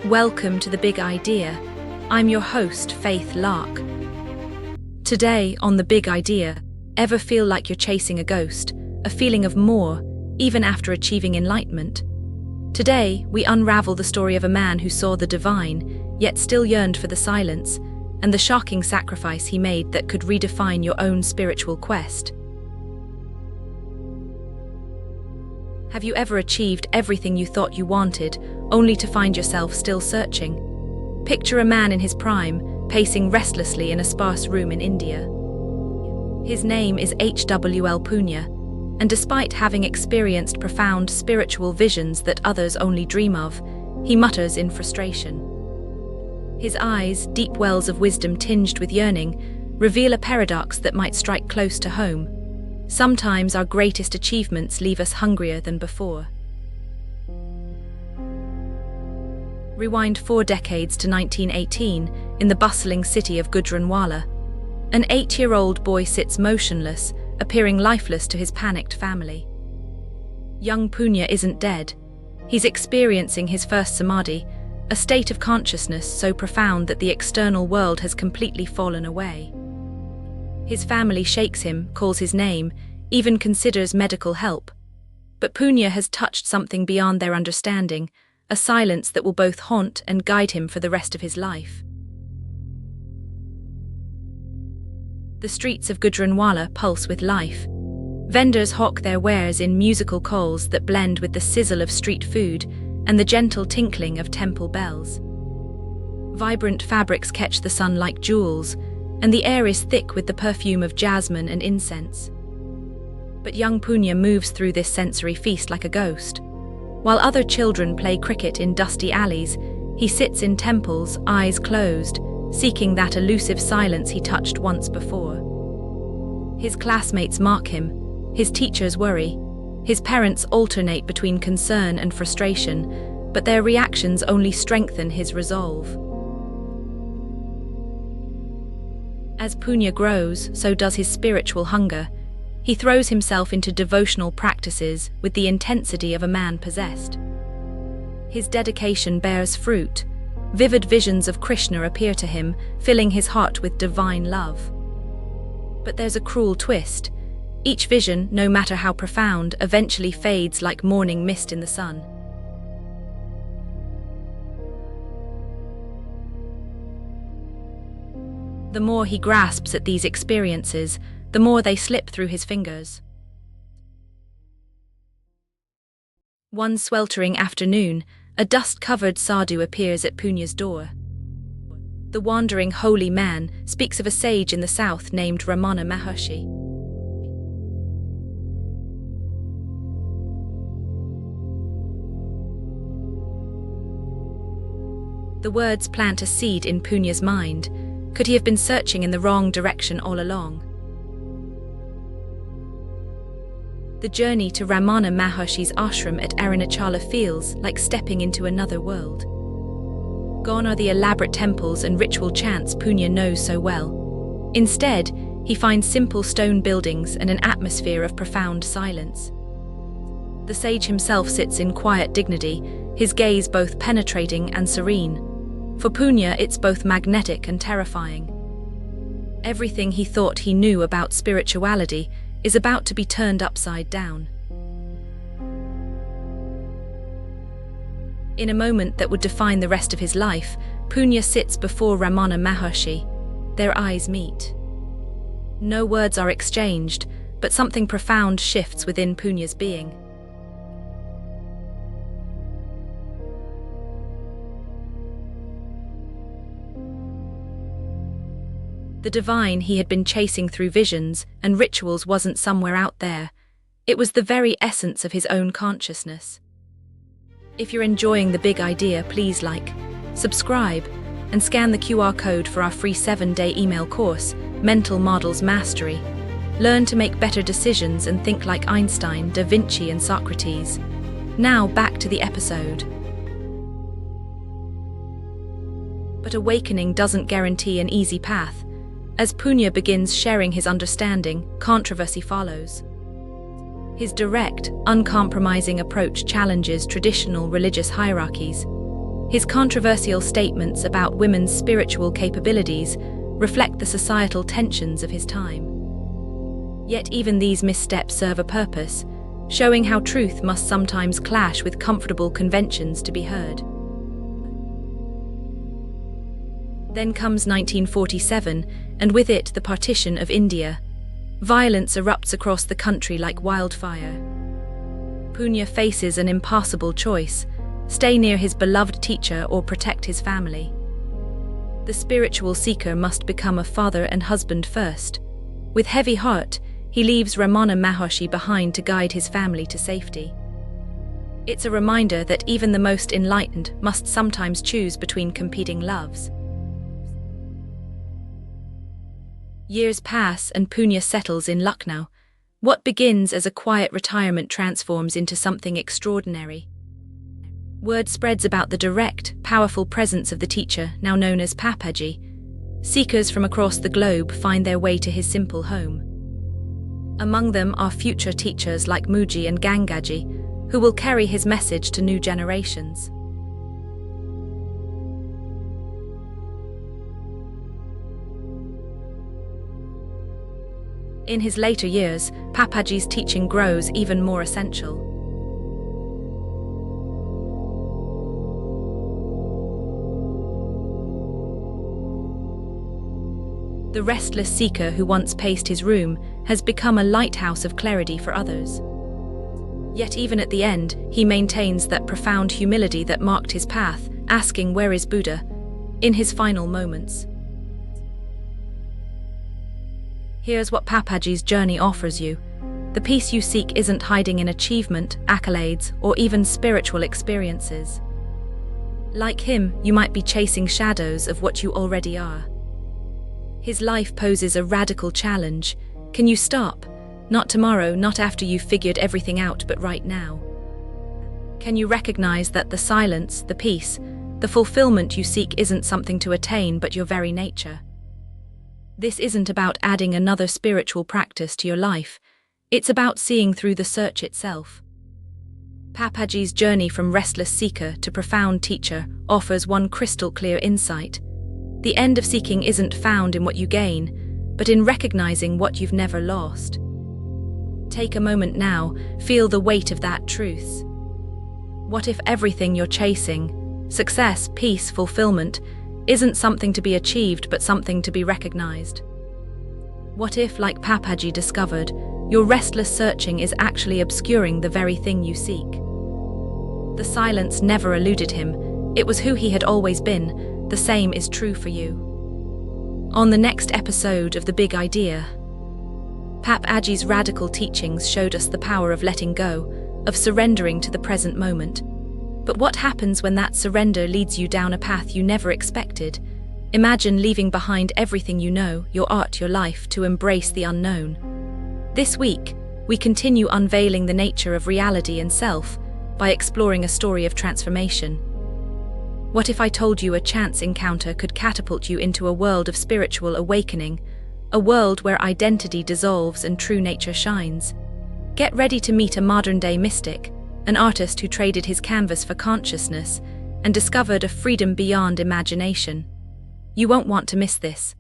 Welcome to The Big Idea. I'm your host, Faith Lark. Today, on The Big Idea, ever feel like you're chasing a ghost, a feeling of more, even after achieving enlightenment? Today, we unravel the story of a man who saw the divine, yet still yearned for the silence, and the shocking sacrifice he made that could redefine your own spiritual quest. Have you ever achieved everything you thought you wanted, only to find yourself still searching? Picture a man in his prime, pacing restlessly in a sparse room in India. His name is H.W.L. Poonja, and despite having experienced profound spiritual visions that others only dream of, he mutters in frustration. His eyes, deep wells of wisdom tinged with yearning, reveal a paradox that might strike close to home. Sometimes our greatest achievements leave us hungrier than before. Rewind 4 decades to 1918, in the bustling city of Gujranwala. An 8-year-old boy sits motionless, appearing lifeless to his panicked family. Young Poonja isn't dead. He's experiencing his first samadhi, a state of consciousness so profound that the external world has completely fallen away. His family shakes him, calls his name, even considers medical help. But Poonja has touched something beyond their understanding, a silence that will both haunt and guide him for the rest of his life. The streets of Gujranwala pulse with life. Vendors hawk their wares in musical calls that blend with the sizzle of street food and the gentle tinkling of temple bells. Vibrant fabrics catch the sun like jewels, and the air is thick with the perfume of jasmine and incense. But young Poonja moves through this sensory feast like a ghost. While other children play cricket in dusty alleys, he sits in temples, eyes closed, seeking that elusive silence he touched once before. His classmates mock him, his teachers worry, his parents alternate between concern and frustration, but their reactions only strengthen his resolve. As Poonja grows, so does his spiritual hunger. He throws himself into devotional practices with the intensity of a man possessed. His dedication bears fruit. Vivid visions of Krishna appear to him, filling his heart with divine love. But there's a cruel twist. Each vision, no matter how profound, eventually fades like morning mist in the sun. The more he grasps at these experiences, the more they slip through his fingers. One sweltering afternoon, a dust-covered sadhu appears at Poonja's door. The wandering holy man speaks of a sage in the south named Ramana Maharshi. The words plant a seed in Poonja's mind. Could he have been searching in the wrong direction all along? The journey to Ramana Maharshi's ashram at Arunachala feels like stepping into another world. Gone are the elaborate temples and ritual chants Poonja knows so well. Instead, he finds simple stone buildings and an atmosphere of profound silence. The sage himself sits in quiet dignity, his gaze both penetrating and serene. For Poonja, it's both magnetic and terrifying. Everything he thought he knew about spirituality is about to be turned upside down. In a moment that would define the rest of his life, Poonja sits before Ramana Maharshi. Their eyes meet. No words are exchanged, but something profound shifts within Poonja's being. The divine he had been chasing through visions and rituals wasn't somewhere out there. It was the very essence of his own consciousness. If you're enjoying The Big Idea, please like, subscribe, and scan the QR code for our free 7-day email course, Mental Models Mastery. Learn to make better decisions and think like Einstein, Da Vinci, and Socrates. Now back to the episode. But awakening doesn't guarantee an easy path. As Poonja begins sharing his understanding, controversy follows. His direct, uncompromising approach challenges traditional religious hierarchies. His controversial statements about women's spiritual capabilities reflect the societal tensions of his time. Yet even these missteps serve a purpose, showing how truth must sometimes clash with comfortable conventions to be heard. Then comes 1947, and with it the partition of India. Violence erupts across the country like wildfire. Poonja faces an impassable choice: stay near his beloved teacher or protect his family. The spiritual seeker must become a father and husband first. With heavy heart, he leaves Ramana Maharshi behind to guide his family to safety. It's a reminder that even the most enlightened must sometimes choose between competing loves. Years pass and Poonja settles in Lucknow. What begins as a quiet retirement transforms into something extraordinary. Word spreads about the direct, powerful presence of the teacher, now known as Papaji. Seekers from across the globe find their way to his simple home. Among them are future teachers like Muji and Gangaji, who will carry his message to new generations. In his later years, Papaji's teaching grows even more essential. The restless seeker who once paced his room has become a lighthouse of clarity for others. Yet even at the end, he maintains that profound humility that marked his path, asking "Where is Buddha?" in his final moments. Here's what Papaji's journey offers you. The peace you seek isn't hiding in achievement, accolades, or even spiritual experiences. Like him, you might be chasing shadows of what you already are. His life poses a radical challenge. Can you stop? Not tomorrow, not after you've figured everything out, but right now. Can you recognize that the silence, the peace, the fulfillment you seek isn't something to attain, but your very nature? This isn't about adding another spiritual practice to your life. It's about seeing through the search itself. Papaji's journey from restless seeker to profound teacher offers one crystal-clear insight. The end of seeking isn't found in what you gain, but in recognizing what you've never lost. Take a moment now, feel the weight of that truth. What if everything you're chasing, success, peace, fulfillment, isn't something to be achieved but something to be recognized? What if, like Papaji discovered, your restless searching is actually obscuring the very thing you seek? The silence never eluded him. It was who he had always been. The same is true for you. On the next episode of The Big Idea, Papaji's radical teachings showed us the power of letting go, of surrendering to the present moment. But what happens when that surrender leads you down a path you never expected? Imagine leaving behind everything you know, your art, your life, to embrace the unknown. This week, we continue unveiling the nature of reality and self by exploring a story of transformation. What if I told you a chance encounter could catapult you into a world of spiritual awakening, a world where identity dissolves and true nature shines? Get ready to meet a modern-day mystic, an artist who traded his canvas for consciousness and discovered a freedom beyond imagination. You won't want to miss this.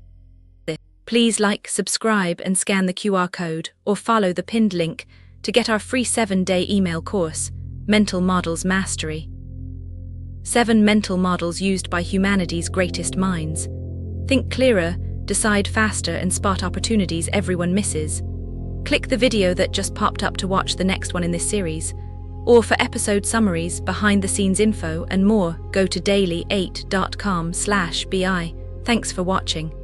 Please like, subscribe, and scan the QR code or follow the pinned link to get our free 7-day email course, Mental Models Mastery. 7 mental models used by humanity's greatest minds. Think clearer, decide faster, and spot opportunities everyone misses. Click the video that just popped up to watch the next one in this series. Or for episode summaries, behind-the-scenes info, and more, go to daily8.com/bi. Thanks for watching.